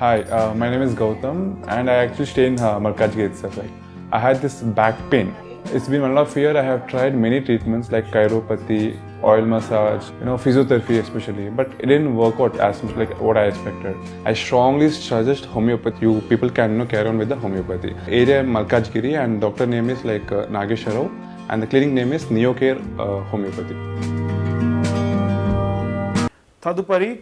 Hi, my name is Gautam, and I actually stay in Malkajgiri itself. Like, I had this back pain. It's been 1.5 years. I have tried many treatments like chiropathy, oil massage, physiotherapy especially, but it didn't work out as much like what I expected. I strongly suggest homeopathy. You people can carry on with the homeopathy. Area Malkajgiri, and doctor name is like Nagesha Rao, and the clinic name is Neocare Homeopathy. తదుపరి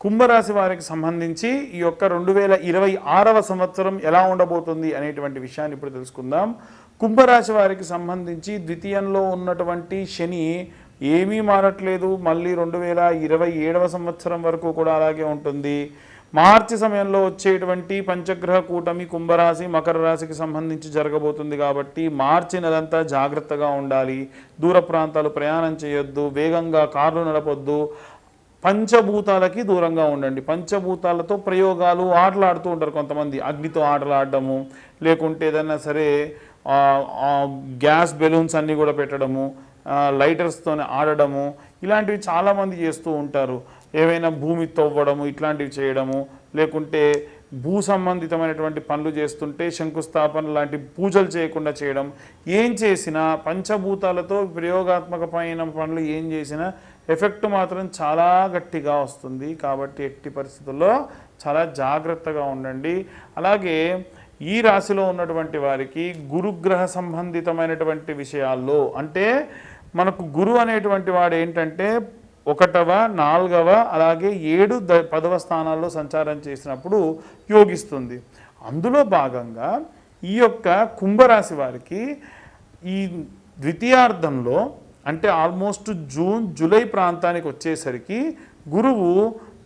కుంభరాశి వారికి సంబంధించి ఈ యొక్క 2026వ సంవత్సరం ఎలా ఉండబోతుంది అనేటువంటి విషయాన్ని ఇప్పుడు తెలుసుకుందాం. కుంభరాశి వారికి సంబంధించి ద్వితీయంలో ఉన్నటువంటి శని ఏమీ మారట్లేదు. మళ్ళీ 2027వ సంవత్సరం వరకు కూడా అలాగే ఉంటుంది. మార్చి సమయంలో వచ్చేటువంటి పంచగ్రహ కూటమి కుంభరాశి మకర రాశికి సంబంధించి జరగబోతుంది కాబట్టి మార్చి నెలంతా జాగ్రత్తగా ఉండాలి. దూర ప్రాంతాలు ప్రయాణం చేయొద్దు, వేగంగా కార్లు నడపొద్దు, పంచభూతాలకి దూరంగా ఉండండి. పంచభూతాలతో ప్రయోగాలు ఆటలాడుతూ ఉంటారు కొంతమంది. అగ్నితో ఆటలాడడము, లేకుంటే ఏదైనా సరే గ్యాస్ బెలూన్స్ అన్నీ కూడా పెట్టడము, లైటర్స్తో ఆడడము, ఇలాంటివి చాలామంది చేస్తూ ఉంటారు. ఏవైనా భూమి తవ్వడము ఇట్లాంటివి చేయడము, లేకుంటే భూ సంబంధితమైనటువంటి పనులు చేస్తుంటే శంకుస్థాపన లాంటి పూజలు చేయకుండా చేయడం. ఏం చేసినా పంచభూతాలతో ప్రయోగాత్మకమైన పనులు ఏం చేసినా ఎఫెక్ట్ మాత్రం చాలా గట్టిగా వస్తుంది. కాబట్టి ఎట్టి పరిస్థితుల్లో చాలా జాగ్రత్తగా ఉండండి. అలాగే ఈ రాశిలో ఉన్నటువంటి వారికి గురుగ్రహ సంబంధితమైనటువంటి విషయాల్లో, అంటే మనకు గురు అనేటువంటి వాడు ఏంటంటే 1వ 4వ అలాగే 7 10వ స్థానాల్లో సంచారం చేసినప్పుడు యోగిస్తుంది. అందులో భాగంగా ఈ యొక్క కుంభరాశి వారికి ఈ ద్వితీయార్థంలో అంటే ఆల్మోస్ట్ జూలై ప్రాంతానికి వచ్చేసరికి గురువు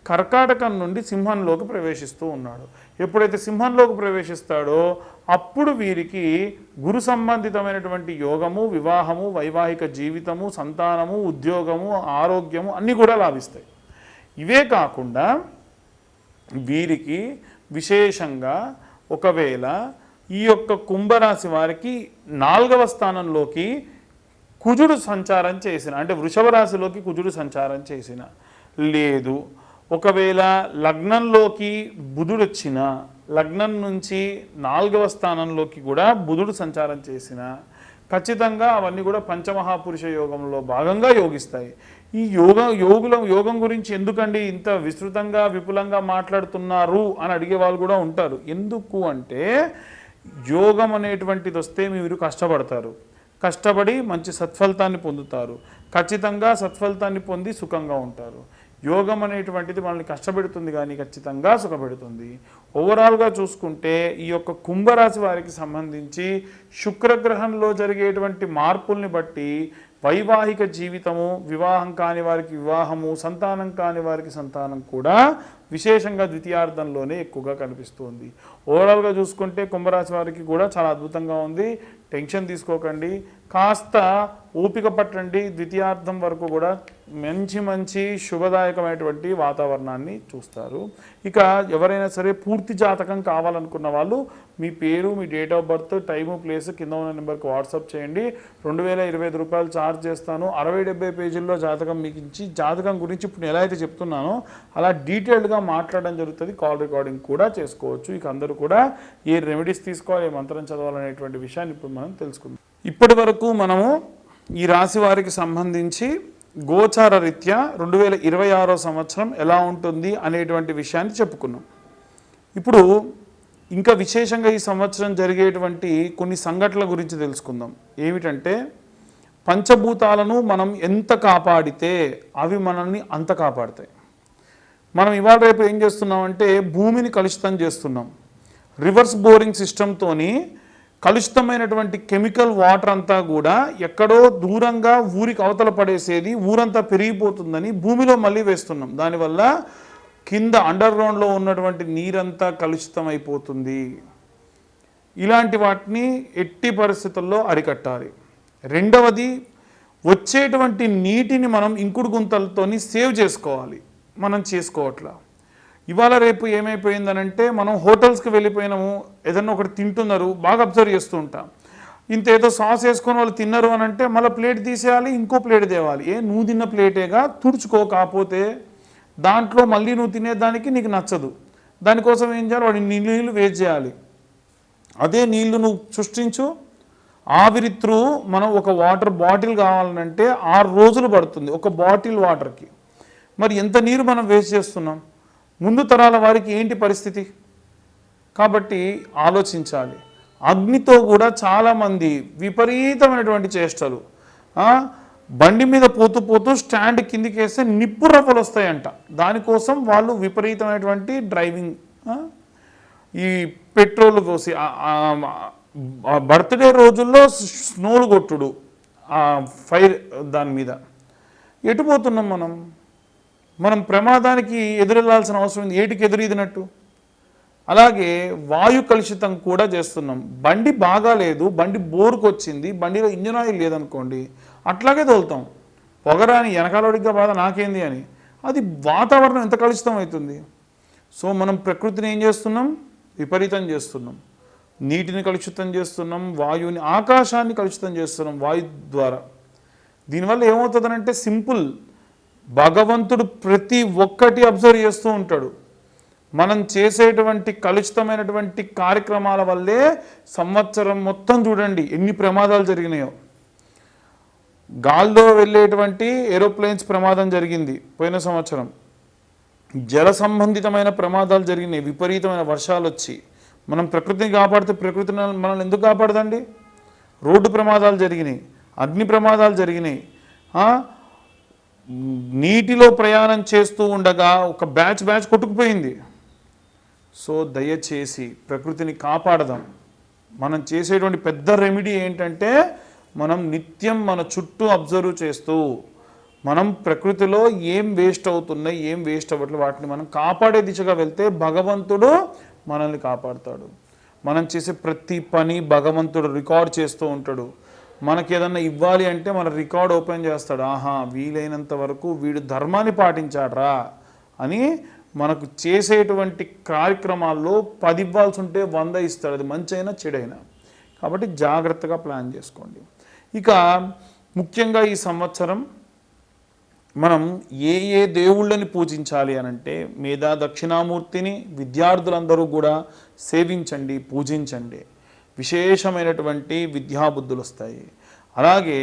కర్కాటకం నుండి సింహంలోకి ప్రవేశిస్తూ ఉన్నాడు. ఎప్పుడైతే సింహంలోకి ప్రవేశిస్తాడో అప్పుడు వీరికి గురు సంబంధితమైనటువంటి యోగము, వివాహము, వైవాహిక జీవితము, సంతానము, ఉద్యోగము, ఆరోగ్యము అన్నీ కూడా లాభిస్తాయి. ఇవే కాకుండా వీరికి విశేషంగా ఒకవేళ ఈ యొక్క కుంభరాశి వారికి 4వ స్థానంలోకి కుజుడు సంచారం చేసిన, అంటే వృషభ రాశిలోకి కుజుడు సంచారం చేసిన, లేదు ఒకవేళ లగ్నంలోకి బుధుడు వచ్చిన, లగ్నం నుంచి 4వ స్థానంలోకి కూడా బుధుడు సంచారం చేసిన, ఖచ్చితంగా అవన్నీ కూడా పంచమహాపురుష యోగంలో భాగంగా యోగిస్తాయి. ఈ యోగం గురించి ఎందుకండి ఇంత విస్తృతంగా విపులంగా మాట్లాడుతున్నారు అని అడిగే వాళ్ళు కూడా ఉంటారు. ఎందుకు అంటే యోగం అనేటువంటిది వస్తే మీరు కష్టపడతారు, కష్టపడి మంచి సత్ఫలితాన్ని పొందుతారు, ఖచ్చితంగా సత్ఫలితాన్ని పొంది సుఖంగా ఉంటారు. యోగం అనేటువంటిది మనల్ని కష్టపెడుతుంది కానీ ఖచ్చితంగా సుఖపెడుతుంది. ఓవరాల్గా చూసుకుంటే ఈ యొక్క కుంభరాశి వారికి సంబంధించి శుక్రగ్రహంలో జరిగేటువంటి మార్పుల్ని బట్టి వైవాహిక జీవితము, వివాహం కాని వారికి వివాహము, సంతానం కాని వారికి సంతానం కూడా విశేషంగా ద్వితీయార్థంలోనే ఎక్కువగా కనిపిస్తుంది. ఓవరాల్గా చూసుకుంటే కుంభరాశి వారికి కూడా చాలా అద్భుతంగా ఉంది. టెన్షన్ తీసుకోకండి, కాస్త ఓపిక పట్టండి. ద్వితీయార్థం వరకు కూడా మంచి శుభదాయకమైనటువంటి వాతావరణాన్ని చూస్తారు. ఇక ఎవరైనా సరే పూర్తి జాతకం కావాలనుకున్న వాళ్ళు మీ పేరు, మీ date of birth, time, place కింద ఉన్న నెంబర్కి వాట్సాప్ చేయండి. 2025 రూపాయలు ఛార్జ్ చేస్తాను. 60-70 పేజీల్లో జాతకం మీకు ఇచ్చి జాతకం గురించి ఇప్పుడు ఎలా అయితే చెప్తున్నానో అలా డీటెయిల్డ్గా మాట్లాడడం జరుగుతుంది. కాల్ రికార్డింగ్ కూడా చేసుకోవచ్చు. ఇక అందరూ కూడా ఏ రెమెడీస్ తీసుకోవాలి, ఏ మంత్రం చదవాలనేటువంటి విషయాన్ని ఇప్పుడు మనం తెలుసుకుందాం. ఇప్పటి వరకు మనము ఈ రాశి వారికి సంబంధించి గోచార రీత్యా 2026వ సంవత్సరం ఎలా ఉంటుంది అనేటువంటి విషయాన్ని చెప్పుకున్నాం. ఇప్పుడు ఇంకా విశేషంగా ఈ సంవత్సరం జరిగేటువంటి కొన్ని సంఘటనల గురించి తెలుసుకుందాం. ఏమిటంటే పంచభూతాలను మనం ఎంత కాపాడితే అవి మనల్ని అంత కాపాడతాయి. మనం ఇవాళ రేపు ఏం చేస్తున్నామంటే భూమిని కలుషితం చేస్తున్నాం. రివర్స్ బోరింగ్ సిస్టంతోని కలుషితమైనటువంటి కెమికల్ వాటర్ అంతా కూడా ఎక్కడో దూరంగా ఊరికి అవతల పడేసేది, ఊరంతా పెరిగిపోతుందని భూమిలో మళ్ళీ వేస్తున్నాం. దానివల్ల కింద అండర్ గ్రౌండ్లో ఉన్నటువంటి నీరంతా కలుషితం అయిపోతుంది. ఇలాంటి వాటిని ఎట్టి పరిస్థితుల్లో అరికట్టాలి. రెండవది, వచ్చేటువంటి నీటిని మనం ఇంకుడు గుంతలతోని సేవ్ చేసుకోవాలి. మనం చేసుకోవట్లా. ఇవాళ రేపు ఏమైపోయిందనంటే మనం హోటల్స్కి వెళ్ళిపోయినాము, ఏదన్నా ఒకటి తింటున్నారు, బాగా అబ్జర్వ్ చేస్తూ ఉంటాం. ఇంత ఏదో సాస్ వేసుకొని వాళ్ళు తిన్నారు అని అంటే మళ్ళీ ప్లేట్ తీసేయాలి, ఇంకో ప్లేట్ తేవాలి. నువ్వు తిన్న ప్లేటేగా తుడుచుకో, కాకపోతే దాంట్లో మళ్ళీ నువ్వు తినేదానికి నీకు నచ్చదు. దానికోసం ఏం చేయాలి, వాడి నీళ్ళు వేస్ట్ చేయాలి. అదే నీళ్లు నువ్వు సృష్టించు, ఆవిరి త్రూ మనం ఒక వాటర్ బాటిల్ కావాలంటే 6 రోజులు పడుతుంది ఒక బాటిల్ వాటర్కి. మరి ఎంత నీరు మనం వేస్ట్ చేస్తున్నాం, ముందు తరాల వారికి ఏంటి పరిస్థితి? కాబట్టి ఆలోచించాలి. అగ్నితో కూడా చాలామంది విపరీతమైనటువంటి చేష్టలు. బండి మీద పోతూ పోతూ స్టాండ్ కిందికి వేస్తే నిప్పు రవ్వలు వస్తాయంట, దానికోసం వాళ్ళు విపరీతమైనటువంటి డ్రైవింగ్, ఈ పెట్రోల్ పోసి బర్త్డే రోజుల్లో స్నోలు కొట్టుడు, ఫైర్ దాని మీద. ఎటుపోతున్నాం మనం ప్రమాదానికి ఎదురెళ్లాల్సిన అవసరం ఉంది, ఏటికి ఎదురీదినట్టు. అలాగే వాయు కలుషితం కూడా చేస్తున్నాం. బండి బాగా లేదు, బండి బోరుకు వచ్చింది, బండిలో ఇంజిన్ ఆయిల్ లేదనుకోండి, అట్లాగే తోలుతాం. పొగరాని వెనకాలడిగా బాధ నాకేంది అని. అది వాతావరణం ఎంత కలుషితం అవుతుంది. సో మనం ప్రకృతిని ఏం చేస్తున్నాం, విపరీతం చేస్తున్నాం. నీటిని కలుషితం చేస్తున్నాం, వాయువుని, ఆకాశాన్ని కలుషితం చేస్తున్నాం వాయు ద్వారా. దీనివల్ల ఏమవుతుందనంటే సింపుల్, భగవంతుడు ప్రతి ఒక్కటి అబ్జర్వ్ చేస్తూ ఉంటాడు. మనం చేసేటువంటి కలుషితమైనటువంటి కార్యక్రమాల వల్లే సంవత్సరం మొత్తం చూడండి ఎన్ని ప్రమాదాలు జరిగినాయో. గాల్లో వెళ్ళేటువంటి ఏరోప్లేన్స్ ప్రమాదం జరిగింది పోయిన సంవత్సరం. జల సంబంధితమైన ప్రమాదాలు జరిగినాయి, విపరీతమైన వర్షాలు వచ్చి. మనం ప్రకృతిని కాపాడితే ప్రకృతి మనల్ని ఎందుకు కాపాడదండి? రోడ్డు ప్రమాదాలు జరిగినాయి, అగ్ని ప్రమాదాలు జరిగినాయి. నీటిలో ప్రయాణం చేస్తూ ఉండగా ఒక బ్యాచ్ కొట్టుకుపోయింది. సో దయచేసి ప్రకృతిని కాపాడదాం. మనం చేసేటువంటి పెద్ద రెమెడీ ఏంటంటే మనం నిత్యం మన చుట్టూ అబ్జర్వ్ చేస్తూ మనం ప్రకృతిలో ఏం వేస్ట్ అవుతున్నాయి, ఏం వేస్ట్ అవ్వట్లేదు, వాటిని మనం కాపాడే దిశగా వెళ్తే భగవంతుడు మనల్ని కాపాడుతాడు. మనం చేసే ప్రతి పని భగవంతుడు రికార్డ్ చేస్తూ ఉంటాడు. మనకి ఏదన్నా ఇవ్వాలి అంటే మన రికార్డ్ ఓపెన్ చేస్తాడు. ఆహా, వీలైనంత వరకు వీడు ధర్మాన్ని పాటించాడ్రా అని. మనకు చేసేటువంటి కార్యక్రమాల్లో 10 ఇవ్వాల్సి ఉంటే 100 ఇస్తాడు, అది మంచి అయినా చెడైనా. కాబట్టి జాగ్రత్తగా ప్లాన్ చేసుకోండి. ఇక ముఖ్యంగా ఈ సంవత్సరం మనం ఏ దేవుళ్ళని పూజించాలి అనంటే, మేధా దక్షిణామూర్తిని విద్యార్థులందరూ కూడా సేవించండి, పూజించండి. విశేషమైనటువంటి విద్యాబుద్ధులు వస్తాయి. అలాగే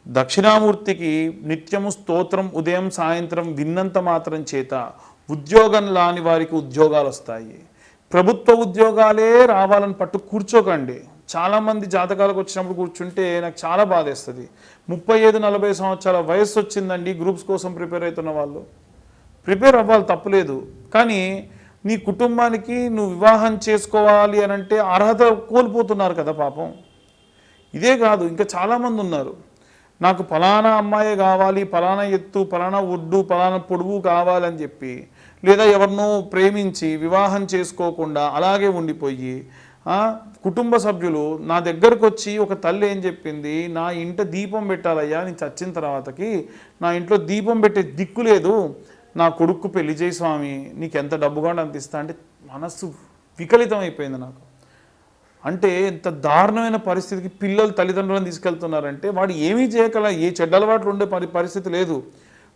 దక్షిణామూర్తికి నిత్యము స్తోత్రం ఉదయం సాయంత్రం విన్నంత మాత్రం చేత ఉద్యోగం లాని వారికి ఉద్యోగాలు వస్తాయి. ప్రభుత్వ ఉద్యోగాలే రావాలని పట్టు కూర్చోకండి. చాలామంది జాతకాలకు వచ్చినప్పుడు కూర్చుంటే నాకు చాలా బాధేస్తుంది. 35-40 సంవత్సరాల వయస్సు వచ్చిందండి, గ్రూప్స్ కోసం ప్రిపేర్ అవుతున్న వాళ్ళు. ప్రిపేర్ అవ్వాలి, తప్పులేదు. కానీ నీ కుటుంబానికి నువ్వు వివాహం చేసుకోవాలి అనంటే అర్హత కోల్పోతున్నారు కదా పాపం. ఇదే కాదు, ఇంకా చాలామంది ఉన్నారు. నాకు ఫలానా అమ్మాయే కావాలి, ఫలానా ఎత్తు, ఫలానా ఒడ్డు, ఫలానా పొడువు కావాలని చెప్పి, లేదా ఎవరినో ప్రేమించి వివాహం చేసుకోకుండా అలాగే ఉండిపోయి, కుటుంబ సభ్యులు నా దగ్గరకు వచ్చి ఒక తల్లి ఏం చెప్పింది, నా ఇంట దీపం పెట్టాలయ్యా, నేను చచ్చిన తర్వాతకి నా ఇంట్లో దీపం పెట్టే దిక్కు లేదు, నా కొడుకు పెళ్లి చేయి స్వామి, నీకు ఎంత డబ్బు కావాలో అంత ఇస్తా అంటే మనస్సు వికలితం అయిపోయింది నాకు. అంటే ఎంత దారుణమైన పరిస్థితికి పిల్లలు తల్లిదండ్రులను తీసుకెళ్తున్నారంటే వాడు ఏమీ చేయగల, ఏ చెడ్డ అలవాట్లు ఉండే పరిస్థితి లేదు.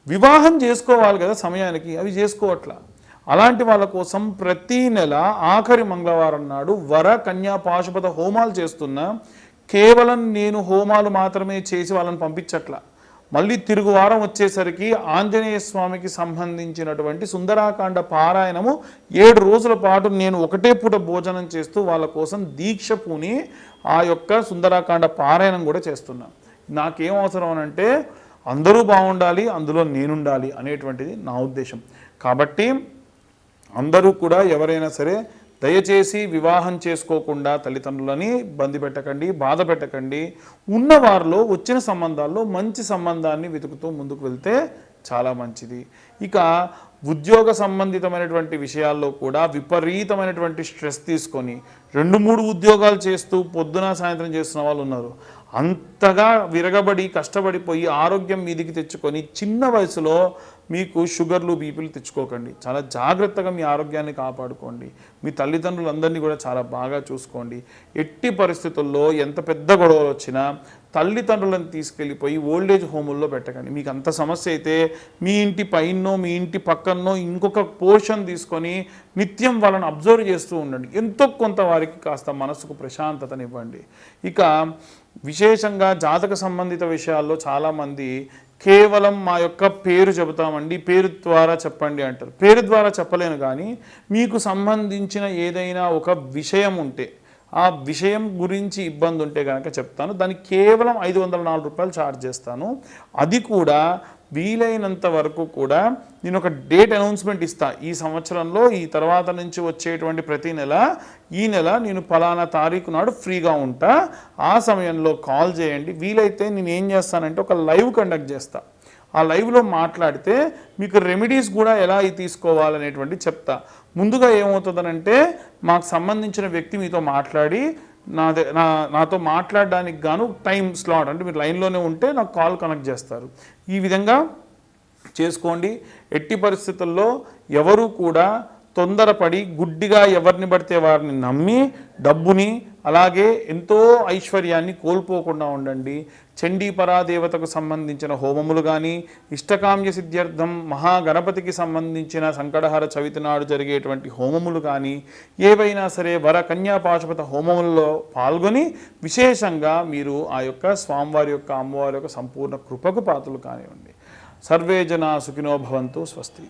వివాహం చేసుకోవాలి కదా సమయానికి, అవి చేసుకోవట్లా. అలాంటి వాళ్ళ కోసం ప్రతి నెల ఆఖరి మంగళవారం నాడు వర కన్యా పాశుపత హోమాలు చేస్తున్నా. కేవలం నేను హోమాలు మాత్రమే చేసి వాళ్ళని పంపించట్లా. మళ్ళీ తిరుగు వారం వచ్చేసరికి ఆంజనేయ స్వామికి సంబంధించినటువంటి సుందరాకాండ పారాయణము 7 రోజుల పాటు నేను ఒకటే పూట భోజనం చేస్తూ వాళ్ళ కోసం దీక్ష పూని ఆ యొక్క సుందరాకాండ పారాయణం కూడా చేస్తున్నా. నాకేం అవసరం అనంటే అందరూ బాగుండాలి, అందులో నేనుండాలి అనేటువంటిది నా ఉద్దేశం. కాబట్టి అందరూ కూడా ఎవరైనా సరే దయచేసి వివాహం చేసుకోకుండా తల్లిదండ్రులని ఇబ్బంది పెట్టకండి, బాధ పెట్టకండి. ఉన్నవారిలో వచ్చిన సంబంధాల్లో మంచి సంబంధాన్ని వెతుకుతూ ముందుకు వెళ్తే చాలా మంచిది. ఇక ఉద్యోగ సంబంధితమైనటువంటి విషయాల్లో కూడా విపరీతమైనటువంటి స్ట్రెస్ తీసుకొని 2-3 ఉద్యోగాలు చేస్తూ పొద్దున సాయంత్రం చేస్తున్న వాళ్ళు ఉన్నారు. అంతగా విరగబడి కష్టపడిపోయి ఆరోగ్యం మీదికి తెచ్చుకొని చిన్న వయసులో మీకు షుగర్లు బీపీలు తెచ్చుకోకండి. చాలా జాగ్రత్తగా మీ ఆరోగ్యాన్ని కాపాడుకోండి. మీ తల్లిదండ్రులందరినీ కూడా చాలా బాగా చూసుకోండి. ఎట్టి పరిస్థితుల్లో ఎంత పెద్ద గొడవలు వచ్చినా తల్లిదండ్రులను తీసుకెళ్ళిపోయి ఓల్డేజ్ హోముల్లో పెట్టకండి. మీకు అంత సమస్య అయితే మీ ఇంటి పైనో మీ ఇంటి పక్కనో ఇంకొక పోర్షన్ తీసుకొని నిత్యం వాళ్ళని అబ్జర్వ్ చేస్తూ ఉండండి. ఎంతో కొంత వారికి కాస్త మనసుకు ప్రశాంతతనివ్వండి. ఇక విశేషంగా జాతక సంబంధిత విషయాల్లో చాలామంది కేవలం మా యొక్క పేరు చెబుతామండి, పేరు ద్వారా చెప్పండి అంటారు. పేరు ద్వారా చెప్పలేను, కానీ మీకు సంబంధించిన ఏదైనా ఒక విషయం ఉంటే, ఆ విషయం గురించి ఇబ్బంది ఉంటే కనుక చెప్తాను. దానికి కేవలం 504 రూపాయలు ఛార్జ్ చేస్తాను. అది కూడా వీలైనంత వరకు కూడా నేను ఒక డేట్ అనౌన్స్మెంట్ ఇస్తా. ఈ సంవత్సరంలో ఈ తర్వాత నుంచి వచ్చేటువంటి ప్రతి నెల ఈ నెల నేను ఫలానా తారీఖు నాడు ఫ్రీగా ఉంటా, ఆ సమయంలో కాల్ చేయండి. వీలైతే నేను ఏం చేస్తానంటే ఒక లైవ్ కండక్ట్ చేస్తా. ఆ లైవ్లో మాట్లాడితే మీకు రెమెడీస్ కూడా ఎలా తీసుకోవాలనేటువంటి చెప్తా. ముందుగా ఏమవుతుందనంటే మాకు సంబంధించిన వ్యక్తి మీతో మాట్లాడి నాతో మాట్లాడడానికి గాను టైం స్లాట్, అంటే మీరు లైన్లోనే ఉంటే నాకు కాల్ కనెక్ట్ చేస్తారు. ఈ విధంగా చేసుకోండి. ఎట్టి పరిస్థితుల్లో ఎవరు కూడా తొందరపడి గుడ్డిగా ఎవరిని పడితే వారిని నమ్మి డబ్బుని అలాగే ఎంతో ఐశ్వర్యాన్ని కోల్పోకుండా ఉండండి. చండీ పరాదేవతకు సంబంధించిన హోమములు కానీ, ఇష్టకామ్య సిద్ధ్యర్థం మహాగణపతికి సంబంధించిన సంకటహర చవితి నాడు జరిగేటువంటి హోమములు కానీ, ఏవైనా సరే వర కన్యా పాశుపత హోమములలో పాల్గొని విశేషంగా మీరు ఆ యొక్క స్వామివారి యొక్క అమ్మవారి యొక్క సంపూర్ణ కృపకు పాత్రలు కానివ్వండి. సర్వే జనా సుఖినో భవంతు. స్వస్తి.